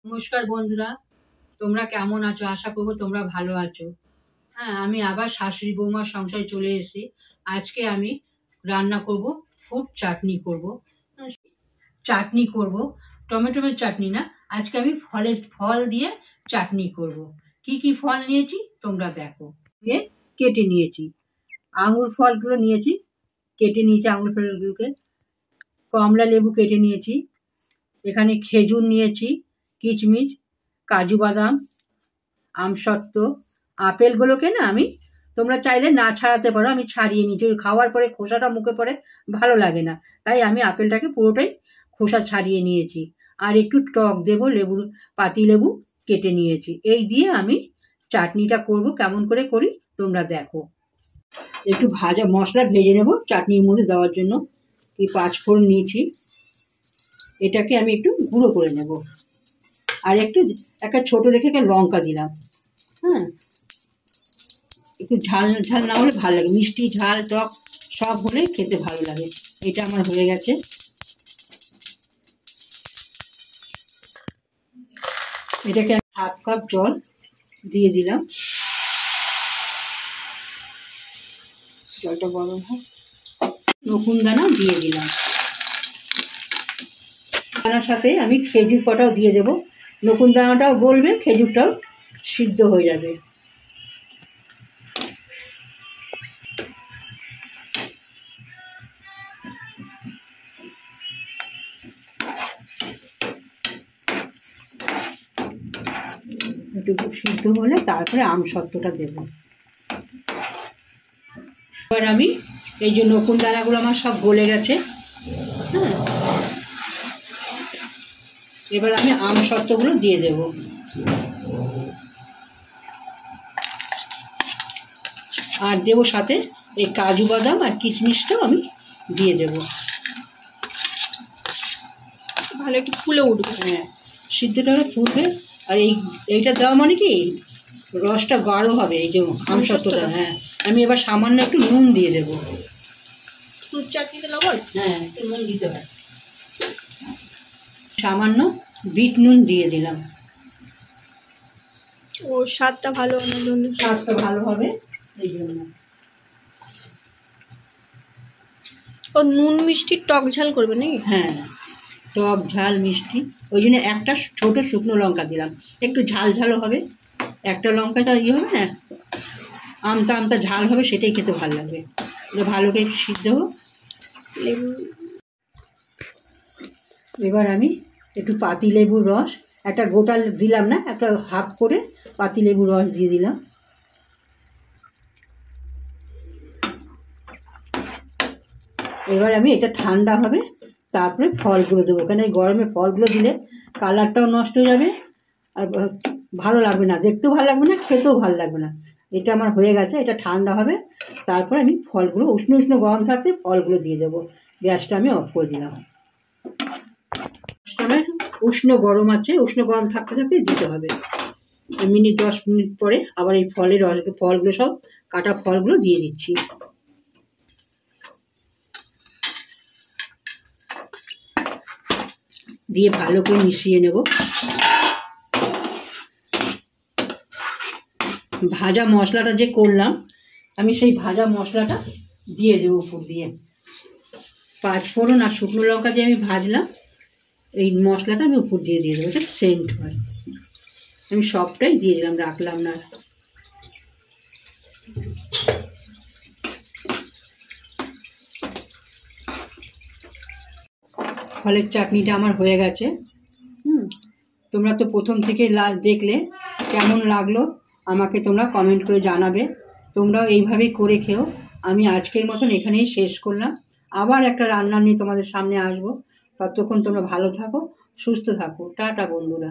নমস্কার বন্ধুরা, তোমরা কেমন আছো? আশা করবো তোমরা ভালো আছো। হ্যাঁ, আমি আবার শাশুড়ি বৌমার সংসারে চলে এসেছি। আজকে আমি রান্না করব, ফুড চাটনি করব। চাটনি করব, টমেটোর চাটনি না, আজকে আমি ফল দিয়ে চাটনি করব। কি কি ফল নিয়েছি তোমরা দেখো। দিয়ে কেটে নিয়েছি, আঙুর ফলগুলো নিয়েছি, কেটে নিয়েছি আঙুর ফলগুলোকে। কমলা লেবু কেটে নিয়েছি, এখানে খেজুর নিয়েছি, কিশমিশ, কাজু বাদাম, আমসত্ত্ব। আপেলগুলোকে না আমি, তোমরা চাইলে না ছাড়াতে পারো, আমি ছাড়িয়ে নিয়েছি। ওই খাওয়ার পরে খোসাটা মুখে পড়ে ভালো লাগে না, তাই আমি আপেলটাকে পুরোটাই খোসা ছাড়িয়ে নিয়েছি। আর একটু টক দেবো, পাতি লেবু কেটে নিয়েছি। এই দিয়ে আমি চাটনিটা করব। কেমন করে করি তোমরা দেখো। একটু ভাজা মশলা ভেজে নেব চাটনির মধ্যে দেওয়ার জন্য। এই 5 ফোড়ন নিয়েছি, এটাকে আমি একটু গুঁড়ো করে নেব। আর একটা ছোটো দেখে একটা লঙ্কা দিলাম। হ্যাঁ, একটু ঝাল ঝাল না হলে ভালো লাগে, মিষ্টি ঝাল টক সব হলে খেতে ভালো লাগে। এটা আমার হয়ে গেছে। এটাকে আমি 1/2 কাপ জল দিয়ে দিলাম। জলটা গরম হয়, নকুন দানা দিয়ে দিলাম। দানার সাথে আমি খেজুর কটাও দিয়ে দেবো। নকুন দানাটাও গলবে, খেজুরটাও সিদ্ধ হয়ে যাবে। একটু সিদ্ধ হলে তারপরে আমসত্ত্বটা দেবো। এবার আমি এই যে নকুন দানাগুলো আমার সব গলে গেছে। হ্যাঁ, এবার আমি আমসত্ত্বগুলো দিয়ে দেব। আর দেবো সাথে এই কাজু বাদাম আর কিশমিশটাও আমি দিয়ে দেব। ভালো একটু ফুলে উঠবে। হ্যাঁ, সিদ্ধটা ফুটবে। আর এইটা দেওয়া মানে কি রসটা গাঢ় হবে, এই যে আমসত্ত্বটা। হ্যাঁ, আমি এবার সামান্য একটু নুন দিয়ে দেবো। ফুড চাটনিতে লবণ? হ্যাঁ, একটু নুন দিতে হয়। সামান্য বিট নুন দিয়ে দিলাম। ও স্বাদটা ভালো, স্বাদটা ভালো হবে এই জন্য। ও নুন মিষ্টি টক ঝাল করবে নাকি? হ্যাঁ, টক ঝাল মিষ্টি, ওই জন্য একটা ছোটো শুকনো লঙ্কা দিলাম, একটু ঝাল ঝালও হবে। একটা লঙ্কাটা হবে না, আমতা আমতা ঝাল হবে, সেটাই খেতে ভালো লাগবে। ভালো করে সিদ্ধ হোক। এবার আমি একটু পাতি লেবুর রস, একটা গোটা দিলাম না, একটা হাফ করে পাতি লেবুর রস দিয়ে দিলাম। এবার আমি এটা ঠান্ডা হবে তারপরে ফলগুলো দেবো, কেন এই গরমে ফলগুলো দিলে কালারটাও নষ্ট হয়ে যাবে, আর ভালো লাগবে না, দেখতেও ভালো লাগবে না, খেতেও ভালো লাগবে না। এটা আমার হয়ে গেছে, এটা ঠান্ডা হবে তারপরে আমি ফলগুলো, উষ্ণ উষ্ণ গরম থাকতে ফলগুলো দিয়ে দেবো। গ্যাসটা আমি অফ করে দিলাম। উষ্ণ গরম আছে, উষ্ণ গরম থাকতে থাকতে দিতে হবে। 10 মিনিট পরে আবার এই ফলগুলো সব কাটা ফলগুলো দিয়ে দিচ্ছি। দিয়ে ভালো করে মিশিয়ে নেব। ভাজা মশলাটা যে করলাম, আমি সেই ভাজা মশলাটা দিয়ে দেবো উপর দিয়ে। 5 ফোড়ন আর শুকনো লঙ্কা দিয়ে আমি ভাজলাম, এই মশলাটা আমি উপর দিয়ে দেবো, এটা সেন্ট হয়। আমি সবটাই দিয়ে দিলাম, রাখলাম না। ফলের চাটনিটা আমার হয়ে গেছে। তোমরা তো প্রথম থেকে দেখলে, কেমন লাগলো আমাকে তোমরা কমেন্ট করে জানাবে। তোমরাও এইভাবেই করে খেও। আমি আজকের মতন এখানেই শেষ করলাম। আবার একটা রান্না নিয়ে তোমাদের সামনে আসবো। ততক্ষণ তোমরা ভালো থাকো, সুস্থ থাকো। টাটা বন্ধুরা।